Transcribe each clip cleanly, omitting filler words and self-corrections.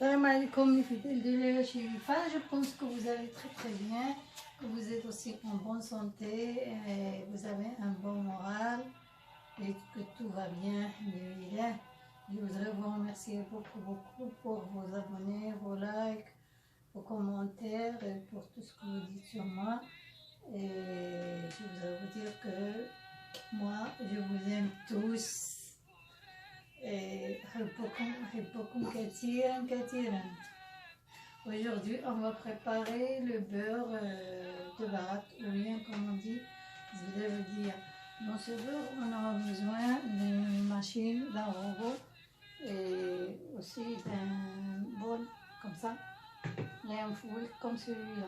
Salam alaikum les fidèles de Léa Chérifa, je pense que vous allez très bien, que vous êtes aussi en bonne santé, et vous avez un bon moral et que tout va bien. Je voudrais vous remercier beaucoup pour vos abonnés, vos likes, vos commentaires et pour tout ce que vous dites sur moi. Et je voudrais vous dire que moi, je vous aime tous. أحبكم كثيرا. Aujourd'hui, on va préparer le beurre de barat, ou bien comme on dit, je voulais vous dire. Dans ce beurre, on aura besoin d'une machine, d'un robot et aussi d'un bol comme ça, et un four comme celui-là.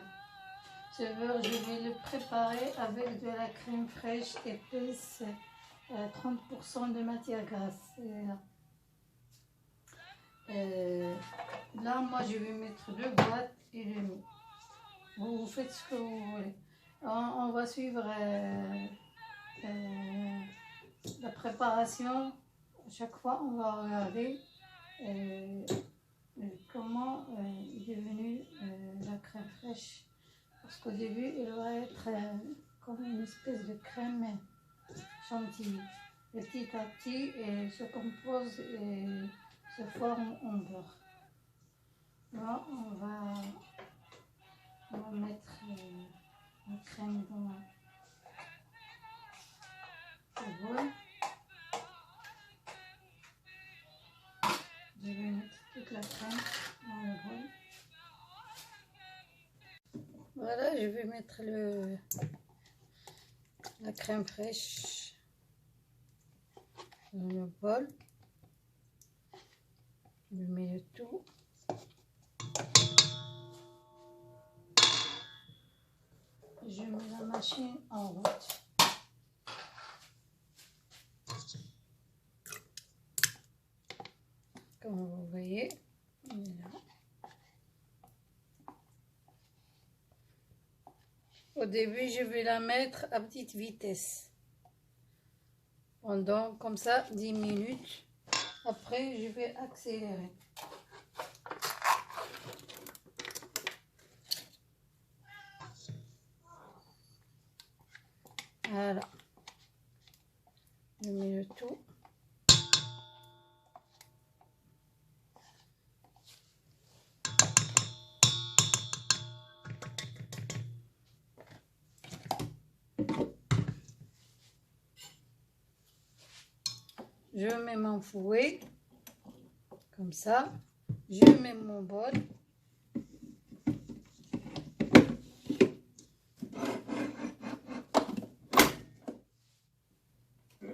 Ce beurre, je vais le préparer avec de la crème fraîche épaisse, 30% de matière grasse. Là, moi, je vais mettre deux boîtes et demi. Vous faites ce que vous voulez. On va suivre la préparation. Chaque fois, on va regarder comment est devenue la crème fraîche. Parce qu'au début, elle va être comme une espèce de crème chantilly. Petit à petit, elle se compose et se forme en beurre. Là, on va mettre la crème dans le bol. Je vais mettre toute la crème dans le bol. Voilà, je vais mettre la crème fraîche dans le bol. Je mets le tout. Je mets la machine en route. Comme vous voyez, là. Au début, je vais la mettre à petite vitesse. Pendant comme ça 10 minutes. Après, je vais accélérer. Voilà. Je mets le tout. Je mets mon fouet, comme ça. Je mets mon bol. Je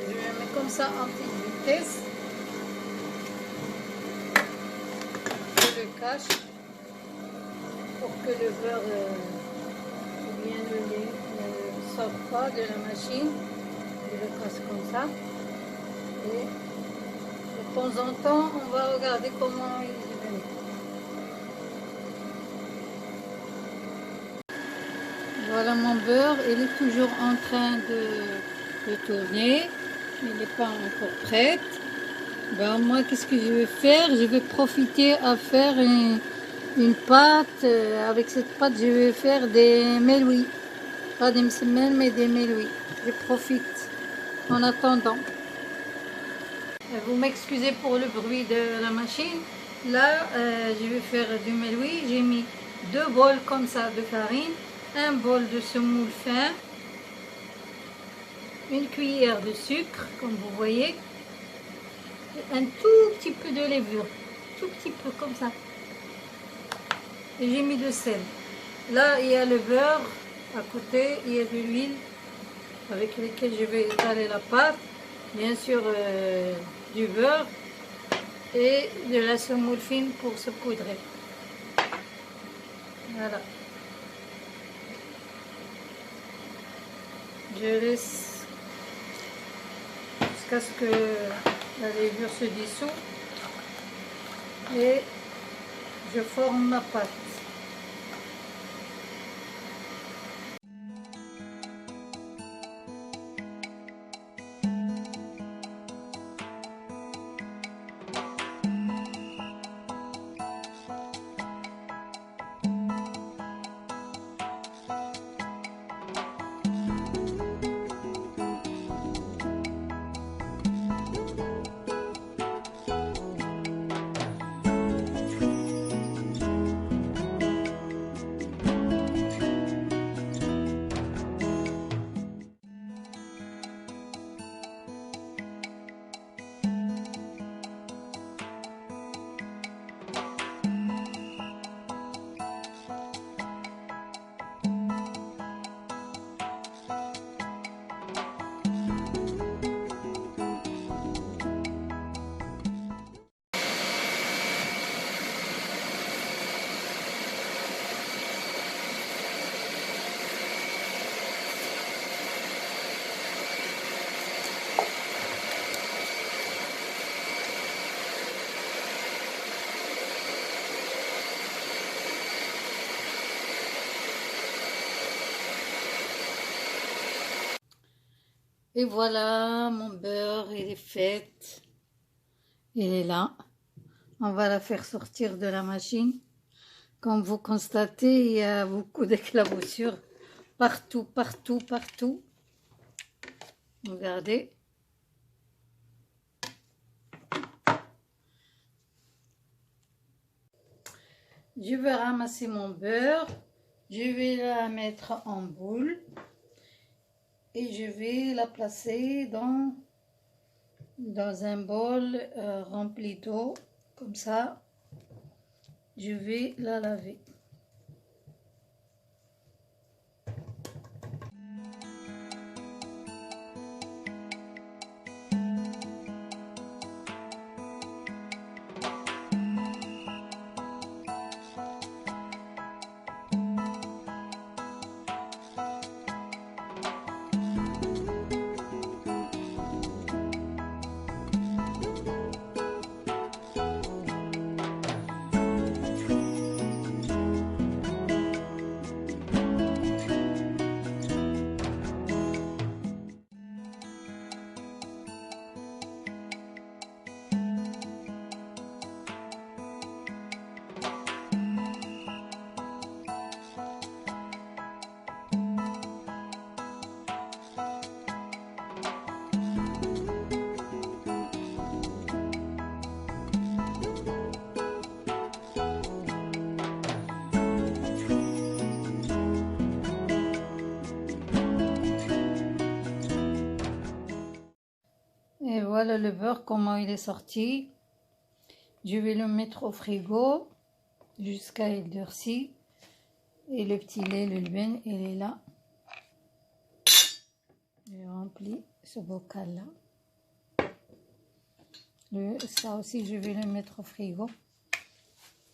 le mets comme ça en petite vitesse. Je le cache pour que le beurre ou bien le lait ne sorte pas de la machine. Je le cache comme ça. Et de temps en temps, on va regarder comment il est venu. Voilà mon beurre, il est toujours en train de tourner. Il n'est pas encore prêt. Ben, moi, qu'est-ce que je vais faire? Je vais profiter à faire une pâte. Avec cette pâte, je vais faire des melouis. Pas des msemen, mais des melouis. Je profite en attendant. Vous m'excusez pour le bruit de la machine. Là, je vais faire du meloui. J'ai mis 2 bols comme ça de farine, un bol de semoule fin, une cuillère de sucre, comme vous voyez, et un tout petit peu de levure, tout petit peu comme ça. Et j'ai mis de sel. Là, il y a le beurre. À côté, il y a de l'huile avec laquelle je vais étaler la pâte. Bien sûr, du beurre et de la semoule fine pour se poudrer. Voilà. Je laisse jusqu'à ce que la levure se dissout et je forme ma pâte. Et voilà, mon beurre, il est fait. Il est là. On va la faire sortir de la machine. Comme vous constatez, il y a beaucoup d'éclaboussures partout, partout, partout. Regardez. Je vais ramasser mon beurre. Je vais la mettre en boule. Et je vais la placer dans un bol rempli d'eau. Comme ça, je vais la laver. Et voilà le beurre, comment il est sorti. Je vais le mettre au frigo jusqu'à il durcit. Et le petit lait, le levain, il est là. J'ai rempli ce bocal-là. Ça aussi, je vais le mettre au frigo.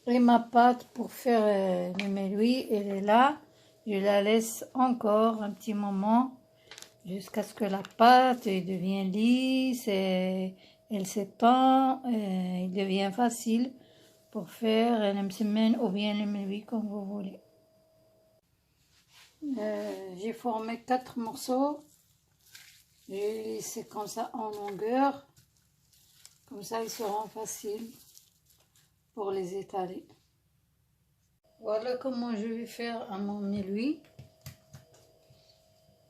Et ma pâte pour faire le méloui, elle est là. Je la laisse encore un petit moment jusqu'à ce que la pâte devienne lisse et elle s'étend. Il devient facile pour faire le msemen ou bien le méloui comme vous voulez. J'ai formé 4 morceaux. J'ai laissé comme ça en longueur. Comme ça, ils seront faciles pour les étaler. Voilà comment je vais faire à mon méloui.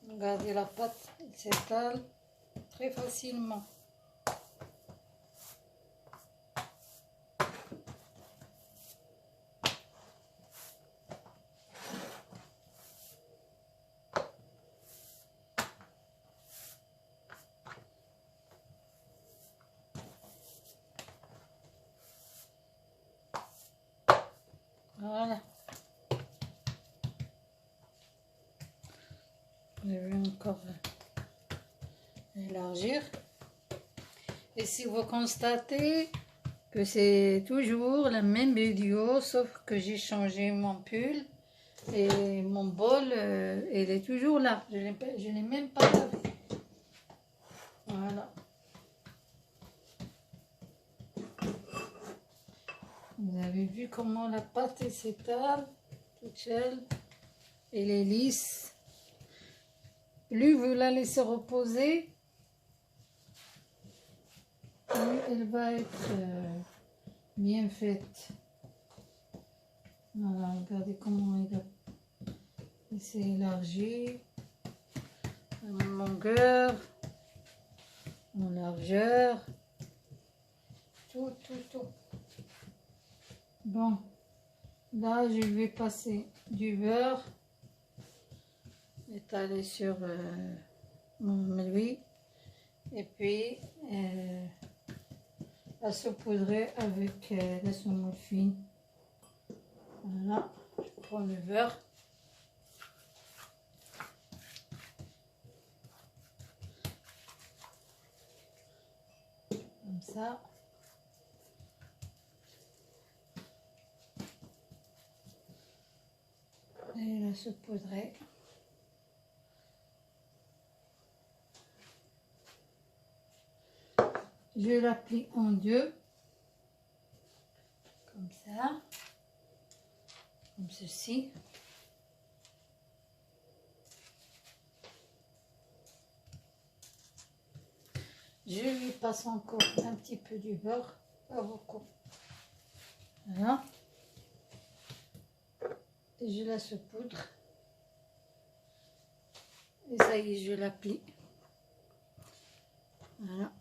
Regardez, la pâte s'étale très facilement. Voilà. Je vais encore élargir. Et si vous constatez que c'est toujours la même vidéo, sauf que j'ai changé mon pull et mon bol, il est toujours là. Je ne l'ai même pas lavé. Voilà. Vous avez vu comment la pâte s'étale toute seule. Elle est lisse. Plus vous la laissez reposer, plus elle va être bien faite. Voilà, regardez comment il s'est élargi. En longueur, en largeur. Tout. Bon, là je vais passer du beurre étalé sur mon méloui et puis la saupoudrer avec la semoule fine. Voilà, je prends le beurre. Comme ça. Et la saupoudrer. Je la plie en deux, comme ça, comme ceci. Je lui passe encore un petit peu du beurre, pas beaucoup. Voilà. Et je la saupoudre. Et ça y est, je la plie. Voilà.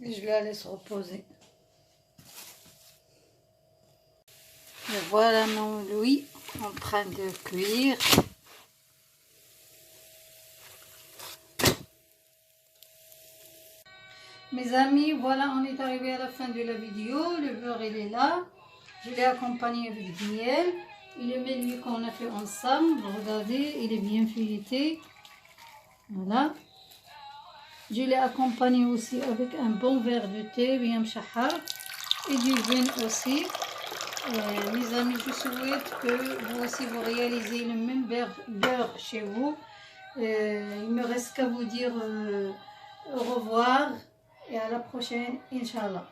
Et je la laisse reposer. Et voilà mon Louis en train de cuire. Mes amis, voilà, on est arrivé à la fin de la vidéo. Le beurre, il est là. Je l'ai accompagné avec du miel. Et le menu qu'on a fait ensemble, regardez, il est bien feuilleté. Voilà. Je l'ai accompagné aussi avec un bon verre de thé, bien mchahar, et du vin aussi. Mes amis, je souhaite que vous aussi vous réalisez le même beurre chez vous. Il me reste qu'à vous dire au revoir et à la prochaine, Inch'Allah.